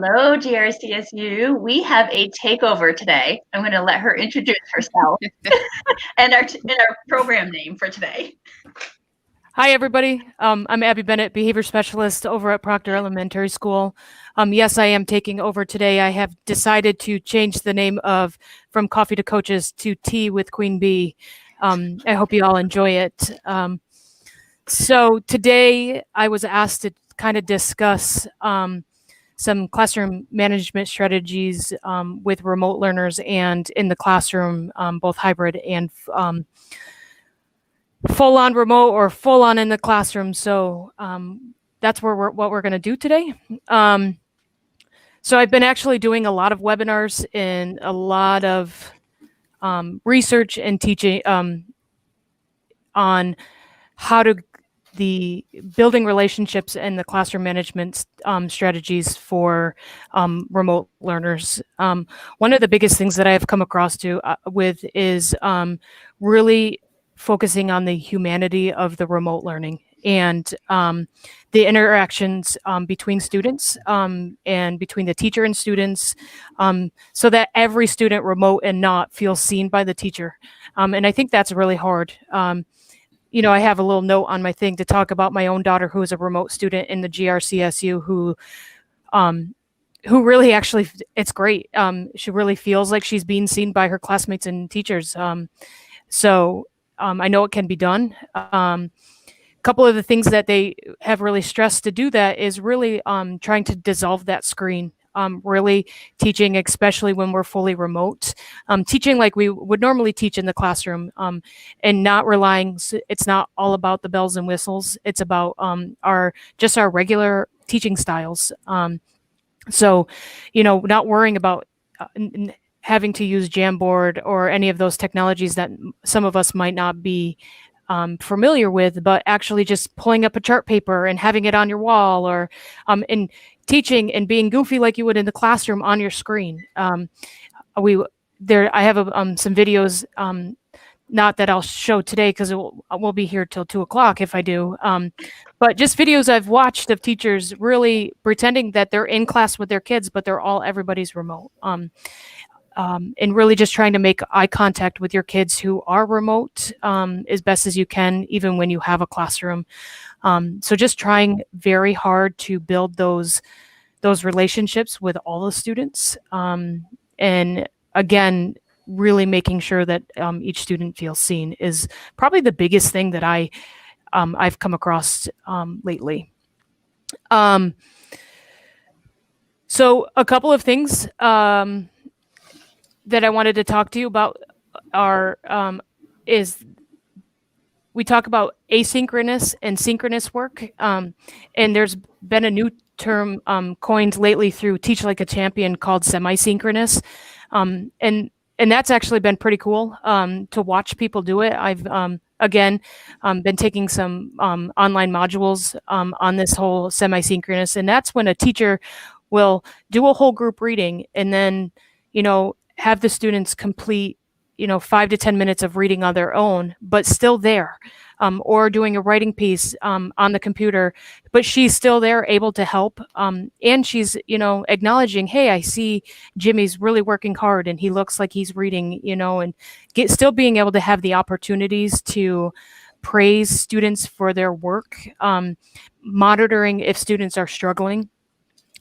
Hello, GRCSU. We have a takeover today. I'm going to let her introduce herself and our program name for today. Hi, everybody. I'm Abby Bennett, behavior specialist over at Proctor Elementary School. Yes, I am taking over today. I have decided to change the name of From Coffee to Coaches to Tea with Queen Bee. I hope you all enjoy it. So today I was asked to kind of discuss some classroom management strategies with remote learners and in the classroom, both hybrid and full on remote or full on in the classroom. So that's what we're going to do today. So I've been actually doing a lot of webinars and a lot of research and teaching on how to the building relationships and the classroom management strategies for remote learners. One of the biggest things that I have come across with is really focusing on the humanity of the remote learning and the interactions between students and between the teacher and students, so that every student, remote and not, feels seen by the teacher. And I think that's really hard. I have a little note on my thing to talk about my own daughter, who is a remote student in the GRCSU, who really actually, it's great. She really feels like she's being seen by her classmates and teachers. So I know it can be done. A couple of the things that they have really stressed to do that is really trying to dissolve that screen. Really teaching, especially when we're fully remote, teaching like we would normally teach in the classroom, and not relying. It's not all about the bells and whistles. It's about our regular teaching styles. So, not worrying about having to use Jamboard or any of those technologies that some of us might not be familiar with, but actually just pulling up a chart paper and having it on your wall, or and teaching and being goofy like you would in the classroom on your screen. I have some videos, not that I'll show today because we'll be here till 2:00 if I do, but just videos I've watched of teachers really pretending that they're in class with their kids, but everybody's remote. And really just trying to make eye contact with your kids who are remote as best as you can, even when you have a classroom. So just trying very hard to build those relationships with all the students. And again, really making sure that each student feels seen is probably the biggest thing that I've come across lately. So a couple of things that I wanted to talk to you about is we talk about asynchronous and synchronous work, and there's been a new term coined lately through Teach Like a Champion called semi-synchronous, and that's actually been pretty cool to watch people do it. I've again been taking some online modules on this whole semi-synchronous, and that's when a teacher will do a whole group reading and then have the students complete 5 to 10 minutes of reading on their own, but still there, or doing a writing piece on the computer, but she's still there able to help, and she's acknowledging, hey, I see Jimmy's really working hard and he looks like he's reading, and still being able to have the opportunities to praise students for their work, monitoring if students are struggling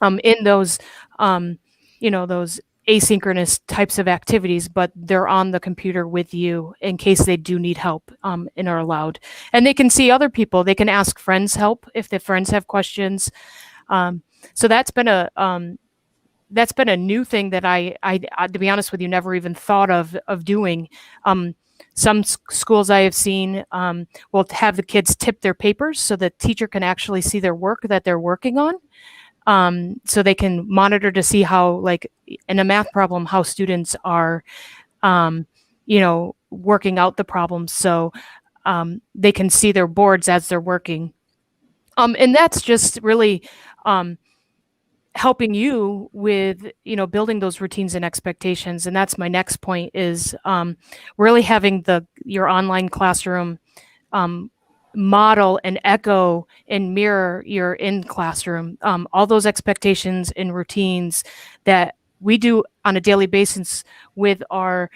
in those those asynchronous types of activities, but they're on the computer with you in case they do need help, and are allowed. And they can see other people. They can ask friends help if the friends have questions. So that's been a new thing that I to be honest with you, never even thought of doing. Some schools I have seen will have the kids tip their papers so the teacher can actually see their work that they're working on. So they can monitor to see how, like in a math problem, how students are, working out the problems. So they can see their boards as they're working. And that's just really helping you with, building those routines and expectations. And that's my next point is really having your online classroom model and echo and mirror your in classroom. All those expectations and routines that we do on a daily basis with our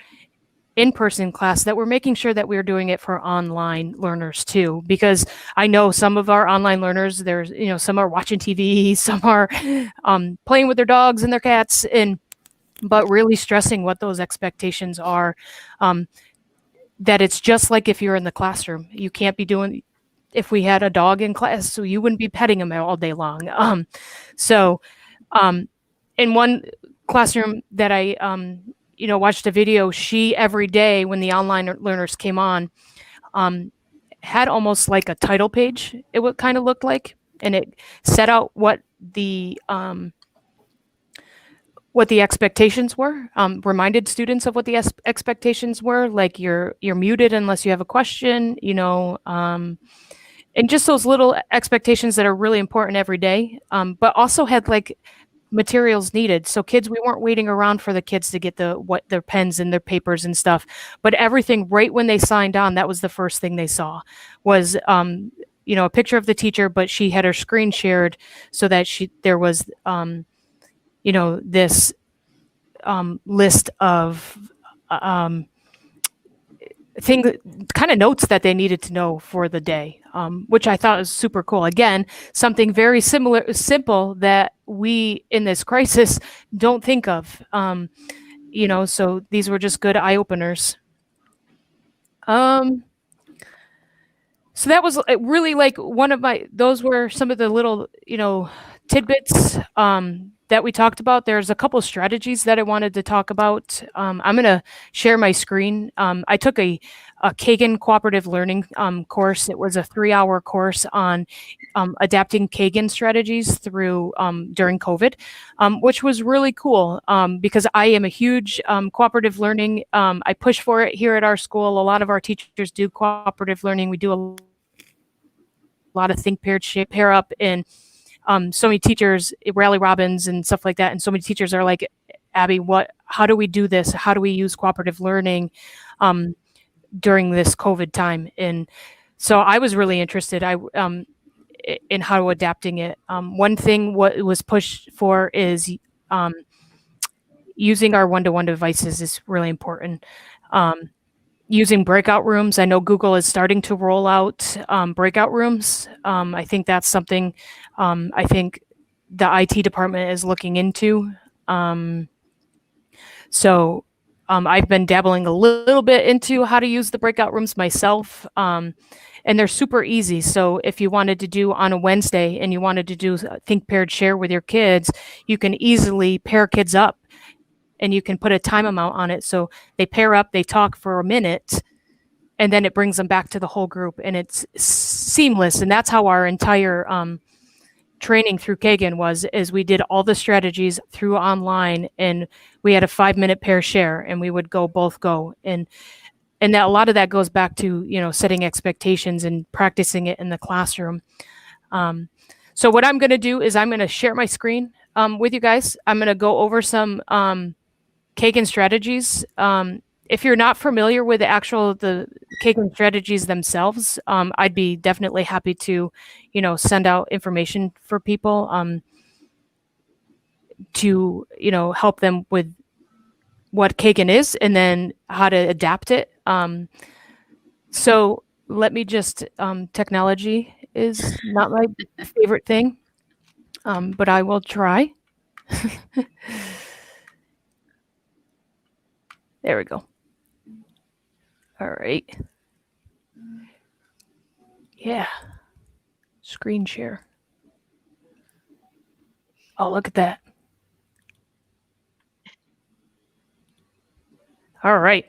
in-person class, that we're making sure that we're doing it for online learners too, because I know some of our online learners, there's, some are watching TV, some are playing with their dogs and their cats, but really stressing what those expectations are, that it's just like if you're in the classroom. You can't be doing, if we had a dog in class, so you wouldn't be petting him all day long. So in one classroom that I watched a video, she every day when the online learners came on, had almost like a title page, it would kind of look like, and it set out what the expectations were, reminded students of what the expectations were, like you're muted unless you have a question, and just those little expectations that are really important every day, but also had like materials needed. So kids, we weren't waiting around for the kids to get their pens and their papers and stuff, but everything right when they signed on, that was the first thing they saw was, a picture of the teacher, but she had her screen shared so that there was, this list of kind of notes that they needed to know for the day, which I thought was super cool. Again, something very simple that we in this crisis don't think of. So these were just good eye openers. So that was really like those were some of the little, tidbits that we talked about. There's a couple strategies that I wanted to talk about. I'm going to share my screen. I took a Kagan cooperative learning course. It was a 3-hour course on adapting Kagan strategies through during COVID, which was really cool because I am a huge cooperative learning. I push for it here at our school. A lot of our teachers do cooperative learning. We do a lot of think paired, pair up, and so many teachers, Rally Robbins and stuff like that, and so many teachers are like, Abby, how do we do this? How do we use cooperative learning during this COVID time? And so I was really interested in how adapting it. One thing what was pushed for is using our one-to-one devices is really important. Using breakout rooms. I know Google is starting to roll out breakout rooms. I think that's something I think the IT department is looking into. So I've been dabbling a little bit into how to use the breakout rooms myself. And they're super easy. So if you wanted to do on a Wednesday and you wanted to do think paired share with your kids, you can easily pair kids up and you can put a time amount on it. So they pair up, they talk for a minute, and then it brings them back to the whole group, and it's seamless. And that's how our entire training through Kagan is we did all the strategies through online, and we had a 5-minute pair share, and we would both go. And that a lot of that goes back to, setting expectations and practicing it in the classroom. So what I'm going to do is I'm going to share my screen with you guys. I'm going to go over some Kagan strategies. If you're not familiar with the Kagan strategies themselves, I'd be definitely happy to, send out information for people to, help them with what Kagan is and then how to adapt it. So let me just, technology is not my favorite thing, but I will try. There we go. All right. Yeah. Screen share. Oh, look at that. All right.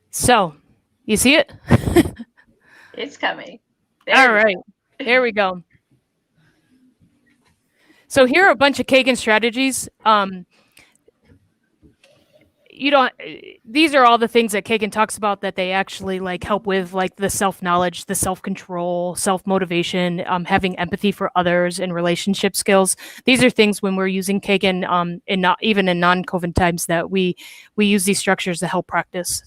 So, you see it? It's coming. All right. Here we go. So here are a bunch of Kagan strategies. you don't, these are all the things that Kagan talks about that they actually like help with, like the self-knowledge, the self-control, self-motivation, having empathy for others, and relationship skills. These are things when we're using Kagan in not even in non-COVID times that we use these structures to help practice.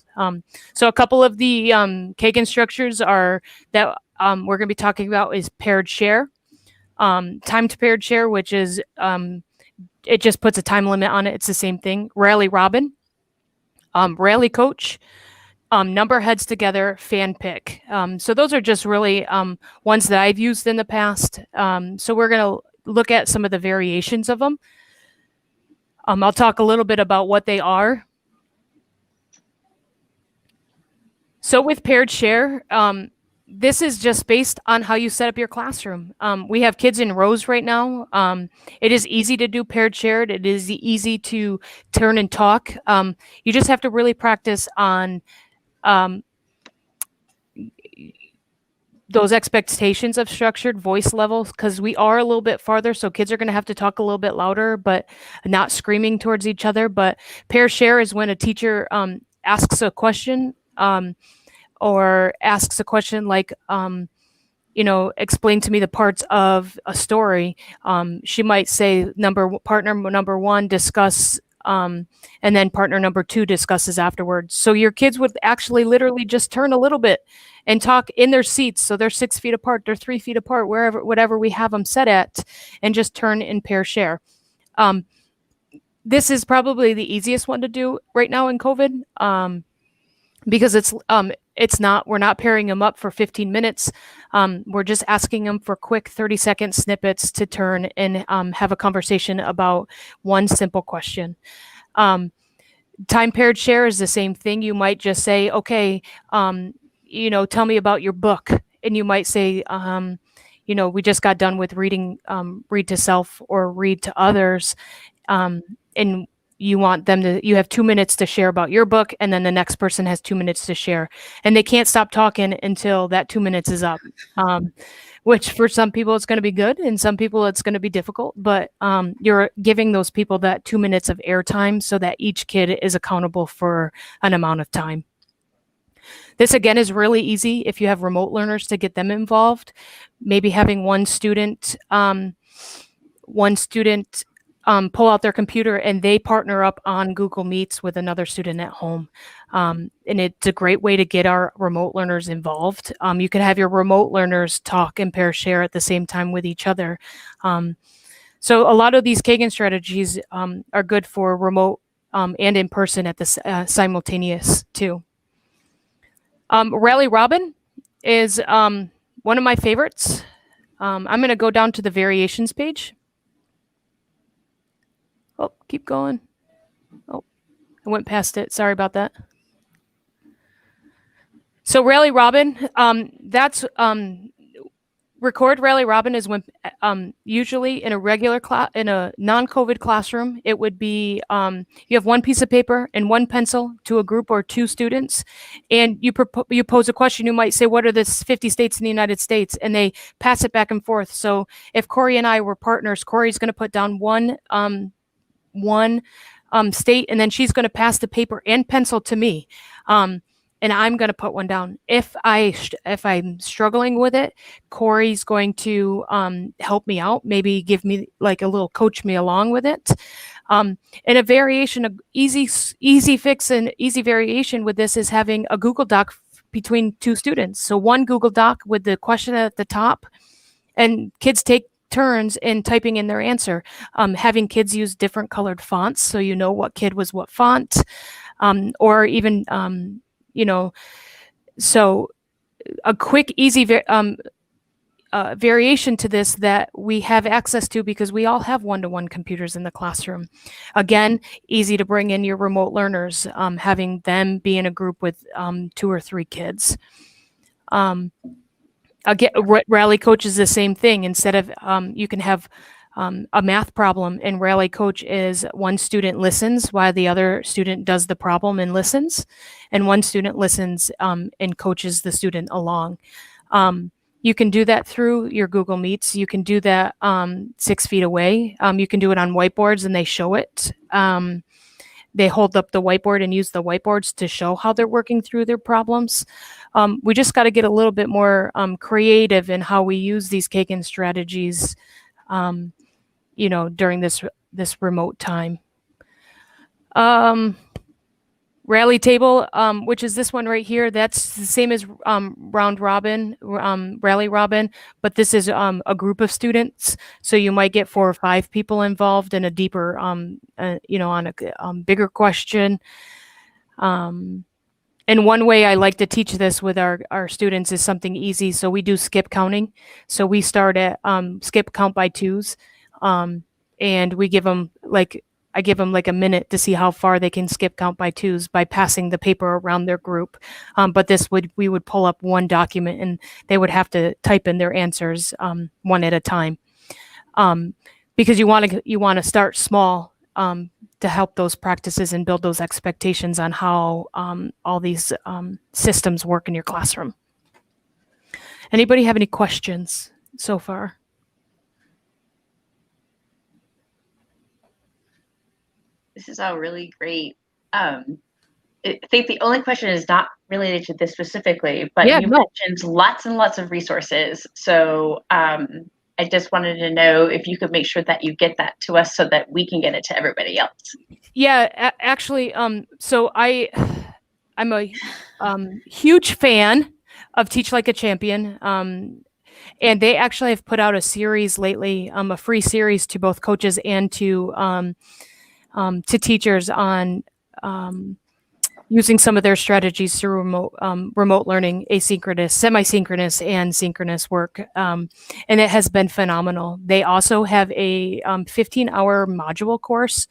So a couple of the Kagan structures are that we're going to be talking about is paired share, timed paired share, which is it just puts a time limit on it. It's the same thing. Rally Robin, Rally Coach, number heads together, fan pick. So those are just really ones that I've used in the past. So we're going to look at some of the variations of them. I'll talk a little bit about what they are. So with paired share, this is just based on how you set up your classroom. We have kids in rows right now. It is easy to do paired shared. It is easy to turn and talk. You just have to really practice on those expectations of structured voice levels, because we are a little bit farther, so kids are going to have to talk a little bit louder, but not screaming towards each other. But pair share is when a teacher asks a question, or asks a question like, explain to me the parts of a story. She might say partner number one, discuss, and then partner number two discusses afterwards. So your kids would actually literally just turn a little bit and talk in their seats. So they're 6 feet apart, they're 3 feet apart, whatever we have them set at, and just turn in pair share. This is probably the easiest one to do right now in COVID, because we're not pairing them up for 15 minutes. We're just asking them for quick 30-second snippets to turn and have a conversation about one simple question. Time paired share is the same thing. You might just say, okay, tell me about your book. And you might say, we just got done with reading, read to self or read to others. And you want them you have 2 minutes to share about your book, and then the next person has 2 minutes to share, and they can't stop talking until that 2 minutes is up. Which for some people it's going to be good, and some people it's going to be difficult, but you're giving those people that 2 minutes of airtime so that each kid is accountable for an amount of time. This again is really easy if you have remote learners to get them involved. Maybe having one student pull out their computer and they partner up on Google Meets with another student at home. And it's a great way to get our remote learners involved. You can have your remote learners talk and pair share at the same time with each other. So a lot of these Kagan strategies are good for remote and in person at the simultaneous too. Rally Robin is one of my favorites. I'm going to go down to the variations page. Oh, keep going. Oh, I went past it. Sorry about that. So Rally Robin, that's record Rally Robin is when usually in a regular class, in a non-COVID classroom, it would be you have one piece of paper and one pencil to a group or two students, and you pose a question. You might say, "What are the 50 states in the United States?" And they pass it back and forth. So if Corey and I were partners, Corey's going to put down one state, and then she's going to pass the paper and pencil to me. And I'm going to put one down. If I'm struggling with it, Corey's going to help me out, maybe give me like a little coach me along with it. And a variation, of easy fix and easy variation with this is having a Google Doc between two students. So one Google Doc with the question at the top, and kids take turns in typing in their answer. Having kids use different colored fonts so you know what kid was what font, or even so a quick, easy variation to this that we have access to because we all have one-to-one computers in the classroom. Again, easy to bring in your remote learners, having them be in a group with 2 or 3 kids. Again, Rally Coach is the same thing. Instead of, you can have a math problem, and Rally Coach is one student listens while the other student does the problem and listens, and one student listens and coaches the student along. You can do that through your Google Meets. You can do that 6 feet away. You can do it on whiteboards and they show it. they hold up the whiteboard and use the whiteboards to show how they're working through their problems. We just got to get a little bit more creative in how we use these Kagan strategies, during this remote time. Rally table, which is this one right here. That's the same as round robin, rally robin, but this is a group of students. So you might get 4 or 5 people involved in a deeper, on a bigger question. And one way I like to teach this with our students is something easy. So we do skip counting. So we start at skip count by 2s, and we give them I give them like a minute to see how far they can skip count by 2s by passing the paper around their group. But we would pull up one document and they would have to type in their answers one at a time, because you want to start small to help those practices and build those expectations on how all these systems work in your classroom. Anybody have any questions so far? This is all really great. I think the only question is not related to this specifically, but you mentioned lots and lots of resources. So I just wanted to know if you could make sure that you get that to us so that we can get it to everybody else. Yeah, actually, so I'm a huge fan of Teach Like a Champion. And they actually have put out a series lately, a free series to both coaches and to teachers on using some of their strategies through remote learning, asynchronous, semi-synchronous, and synchronous work. And it has been phenomenal. They also have a 15-hour module course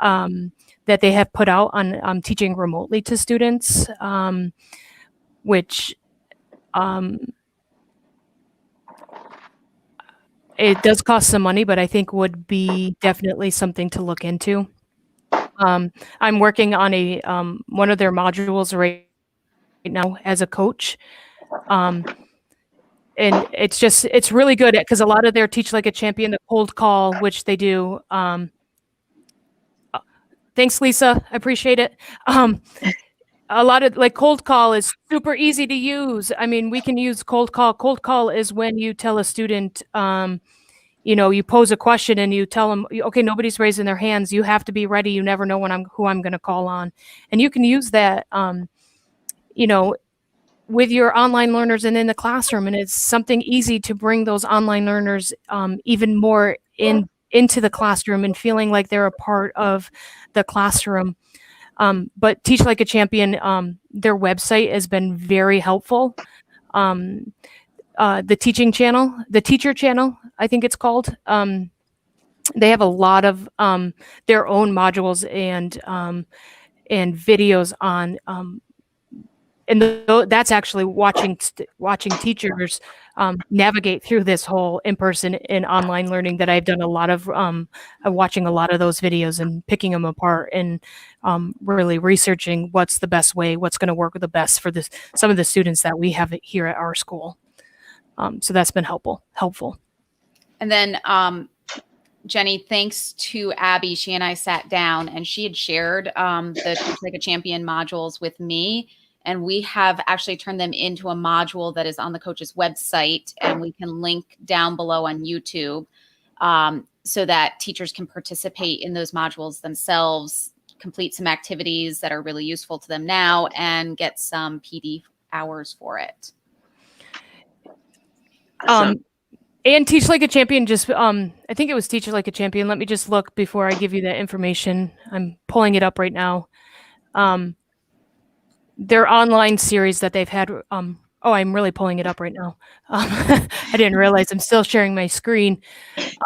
that they have put out on teaching remotely to students, which it does cost some money, but I think would be definitely something to look into. I'm working on a one of their modules right now as a coach. And it's really good because a lot of their Teach Like a Champion, the cold call, which they do. Thanks, Lisa. I appreciate it. A lot of cold call is super easy to use. I mean, we can use cold call. Cold call is when you tell a student, you pose a question and you tell them, okay, nobody's raising their hands. You have to be ready. You never know who I'm going to call on. And you can use that, with your online learners and in the classroom. And it's something easy to bring those online learners even more into the classroom and feeling like they're a part of the classroom. But Teach Like a Champion, their website has been very helpful. The teacher channel, I think it's called. They have a lot of their own modules and videos on, and that's actually watching teachers navigate through this whole in-person and online learning that I've done a lot of watching a lot of those videos and picking them apart and really researching what's the best way, what's going to work the best for some of the students that we have here at our school. So that's been helpful. And then Jenny, thanks to Abby, she and I sat down and she had shared the Teach Like a Champion modules with me. And we have actually turned them into a module that is on the coach's website, and we can link down below on YouTube so that teachers can participate in those modules themselves, complete some activities that are really useful to them now, and get some PD hours for it. And Teach Like a Champion, I think it was Teach Like a Champion. Let me just look before I give you that information. I'm pulling it up right now. Their online series that they've had. I'm really pulling it up right now. I didn't realize I'm still sharing my screen.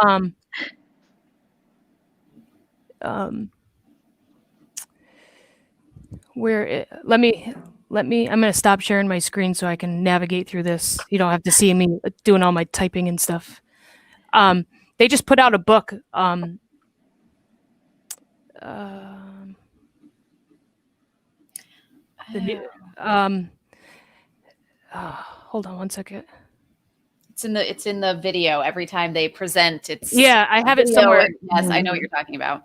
I'm going to stop sharing my screen so I can navigate through this. You don't have to see me doing all my typing and stuff. They just put out a book. Hold on one second. It's in the video every time they present. I have it somewhere. Yes, I know what you're talking about.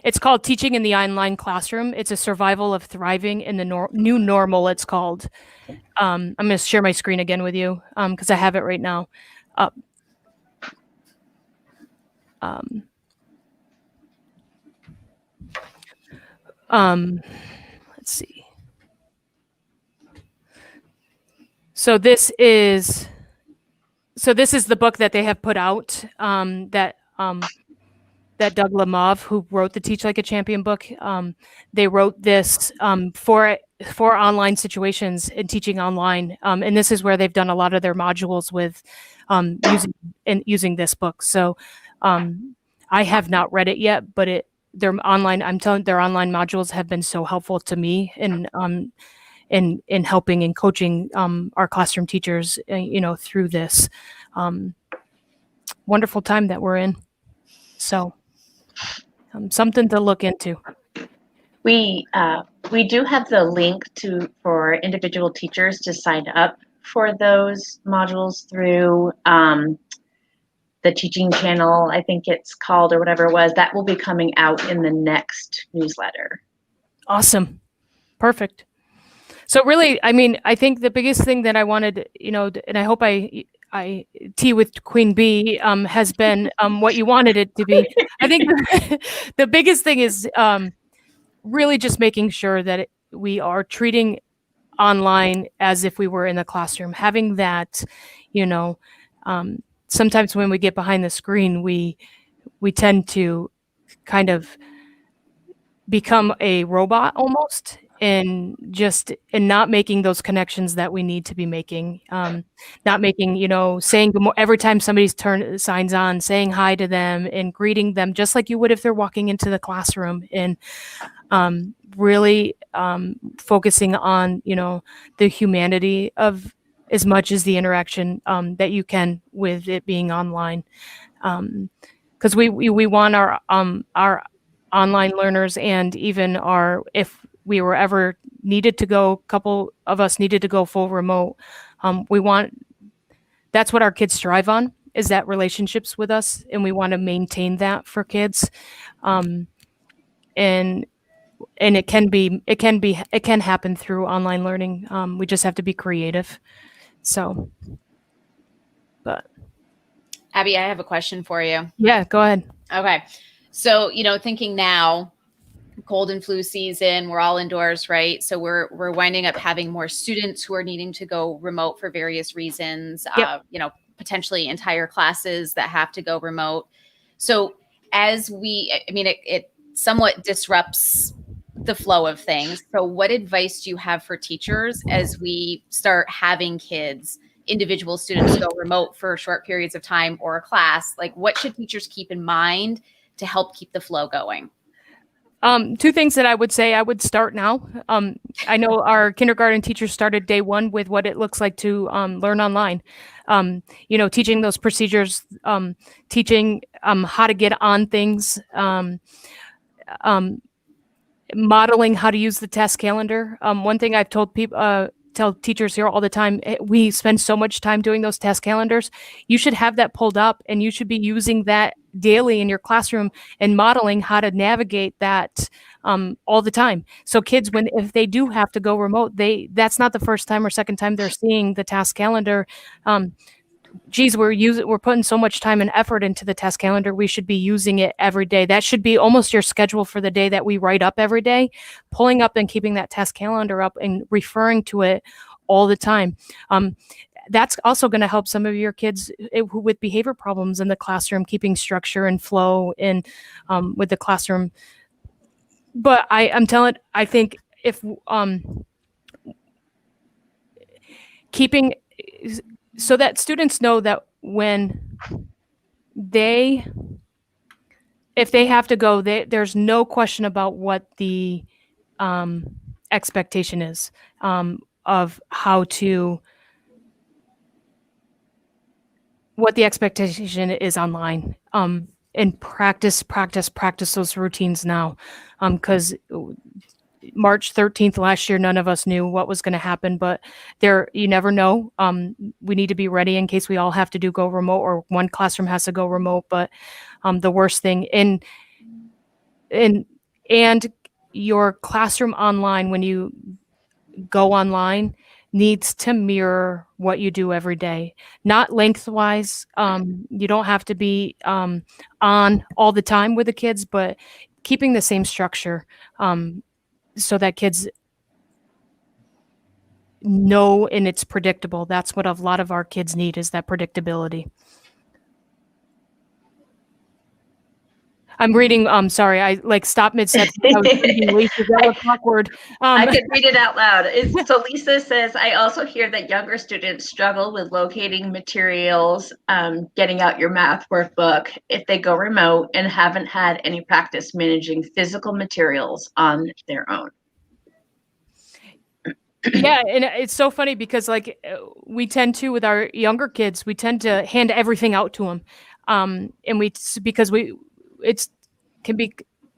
It's called Teaching in the Online Classroom. It's a survival of thriving in the new normal, it's called. I'm going to share my screen again with you because I have it right now. Let's see. So this is the book that they have put out that Doug Lemov, who wrote the Teach Like a Champion book, they wrote this for online situations and teaching online. And this is where they've done a lot of their modules with using this book. So I have not read it yet, but their online modules have been so helpful to me in helping and coaching our classroom teachers, through this wonderful time that we're in. So something to look into. We do have the link for individual teachers to sign up for those modules through the teaching channel, I think it's called, or whatever it was. That will be coming out in the next newsletter. Awesome. Perfect. So really, I mean, I think the biggest thing that I wanted, and I hope I tea with Queen Bee has been what you wanted it to be. I think the biggest thing is really just making sure that we are treating online as if we were in the classroom, having that, sometimes when we get behind the screen, we tend to kind of become a robot almost, and not making those connections that we need to be making, not making, saying every time somebody's signs on, saying hi to them and greeting them just like you would if they're walking into the classroom, and really focusing on, the humanity of as much as the interaction that you can with it being online. Because we want our online learners, and even if we were ever needed to go, a couple of us needed to go full remote, that's what our kids strive on, is that relationships with us, and we want to maintain that for kids. And it can happen through online learning. We just have to be creative. So, but Abby, I have a question for you. Yeah, go ahead. Okay. So, thinking now, cold and flu season, we're all indoors, right? So we're winding up having more students who are needing to go remote for various reasons. Yep. Potentially entire classes that have to go remote. So it somewhat disrupts the flow of things. So what advice do you have for teachers as we start having individual students go remote for short periods of time or a class? Like, what should teachers keep in mind to help keep the flow going? Two things that I would say. I would start now. I know our kindergarten teachers started day one with what it looks like to learn online. Teaching those procedures, teaching how to get on things, modeling how to use the task calendar. One thing I've told people, tell teachers here all the time, we spend so much time doing those task calendars. You should have that pulled up, and you should be using that daily in your classroom and modeling how to navigate that all the time. So kids, if they do have to go remote, that's not the first time or second time they're seeing the task calendar. We're putting so much time and effort into the task calendar. We should be using it every day. That should be almost your schedule for the day that we write up every day, pulling up and keeping that task calendar up and referring to it all the time. That's also going to help some of your kids with behavior problems in the classroom, keeping structure and flow with the classroom. But I think if keeping so that students know that if they have to go, there's no question about what the expectation is of what the expectation is online, and practice those routines now, because March 13th last year, none of us knew what was going to happen, but you never know. We need to be ready in case we all have to go remote, or one classroom has to go remote. But the worst thing, and and your classroom online, when you go online, needs to mirror what you do every day, not lengthwise. You don't have to be on all the time with the kids, but keeping the same structure so that kids know and it's predictable. That's what a lot of our kids need, is that predictability. I'm reading, sorry, I like stopped mid-sentence. I was reading Lisa, that was awkward. I could read it out loud. So Lisa says, I also hear that younger students struggle with locating materials, getting out your math workbook if they go remote and haven't had any practice managing physical materials on their own. Yeah, and it's so funny because like we tend to, with our younger kids, we tend to hand everything out to them. And because it's can be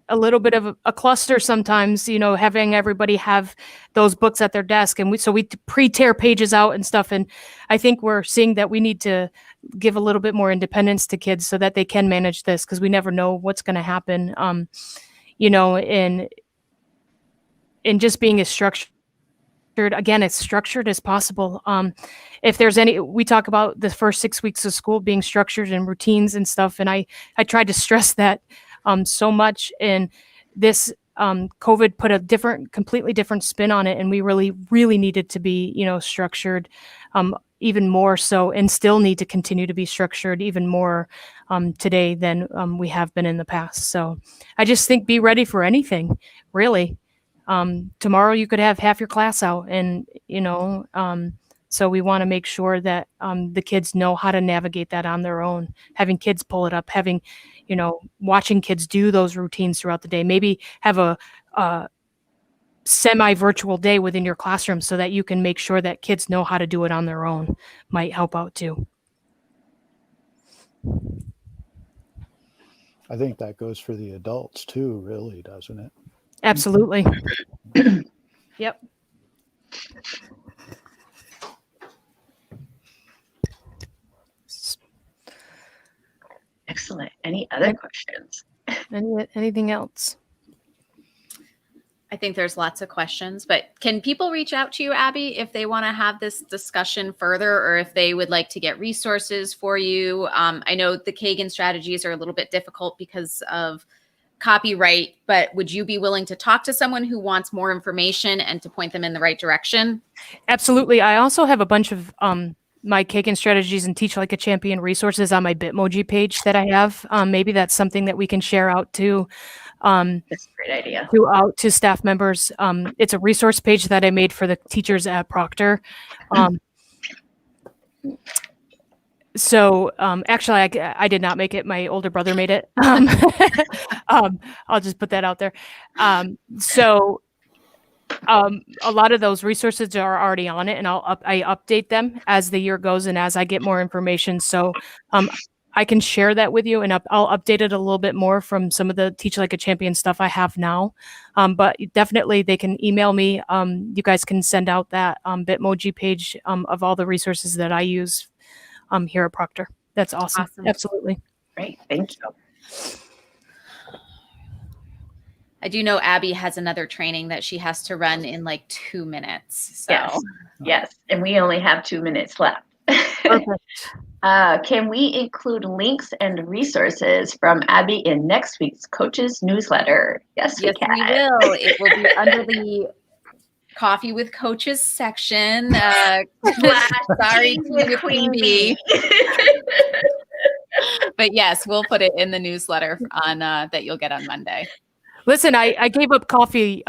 a little bit of a cluster sometimes, having everybody have those books at their desk. And we pre-tear pages out and stuff. And I think we're seeing that we need to give a little bit more independence to kids so that they can manage this, because we never know what's going to happen, in just being as structured. Again, as structured as possible. If there's we talk about the first 6 weeks of school being structured and routines and stuff. And I tried to stress that so much. And this COVID put a completely different spin on it. And we really, really needed to be, structured even more so, and still need to continue to be structured even more today than we have been in the past. So I just think be ready for anything, really. Tomorrow you could have half your class out, and so we want to make sure that the kids know how to navigate that on their own. Having kids pull it up, watching kids do those routines throughout the day. Maybe have a semi-virtual day within your classroom so that you can make sure that kids know how to do it on their own. Might help out too. I think that goes for the adults too, really, doesn't it? Absolutely. Yep. Excellent. Any other questions? Anything else? I think there's lots of questions, but can people reach out to you, Abby, if they want to have this discussion further, or if they would like to get resources for you? I know the Kagan strategies are a little bit difficult because of copyright, but would you be willing to talk to someone who wants more information and to point them in the right direction? Absolutely. I also have a bunch of my Kagan strategies and Teach Like a Champion resources on my Bitmoji page that I have. Maybe that's something that we can share out to. That's a great idea. Out to staff members. It's a resource page that I made for the teachers at Proctor. So actually, I did not make it. My older brother made it. I'll just put that out there. So a lot of those resources are already on it, and I update them as the year goes and as I get more information. So I can share that with you, and I'll update it a little bit more from some of the Teach Like a Champion stuff I have now. But definitely they can email me. You guys can send out that Bitmoji page of all the resources that I use here at Proctor. That's awesome. Absolutely. Great. Thank you. I do know Abby has another training that she has to run in like 2 minutes. So. Yes. And we only have 2 minutes left. Perfect. Can we include links and resources from Abby in next week's Coaches newsletter? Yes, we can. We will. It will be under the Coffee with Coaches section. Sorry, Queen Bee. But yes, we'll put it in the newsletter on that you'll get on Monday. Listen, I gave up coffee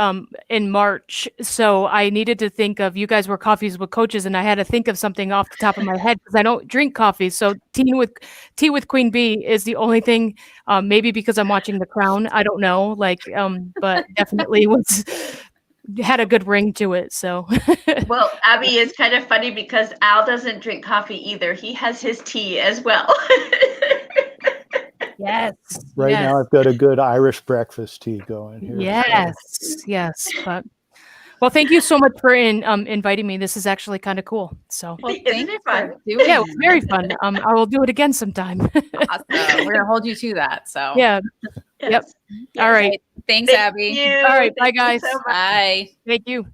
in March, so I needed to think of, you guys were Coffees with Coaches, and I had to think of something off the top of my head because I don't drink coffee. So tea with Queen Bee is the only thing. Maybe because I'm watching The Crown, I don't know. But definitely had a good ring to it. So well, Abby is kind of funny because Al doesn't drink coffee either. He has his tea as well. Yes. Right now I've got a good Irish breakfast tea going here. Yes. But Well, thank you so much for inviting me. This is actually kind of cool. So, Well, Isn't it fun? yeah, it was very fun. I will do it again sometime. Awesome. We're gonna hold you to that. So Yeah. Yes. Yep. Yes. All right. Thanks, Thank Abby. you. All right. Bye, Thank you guys. so much. Bye. Thank you.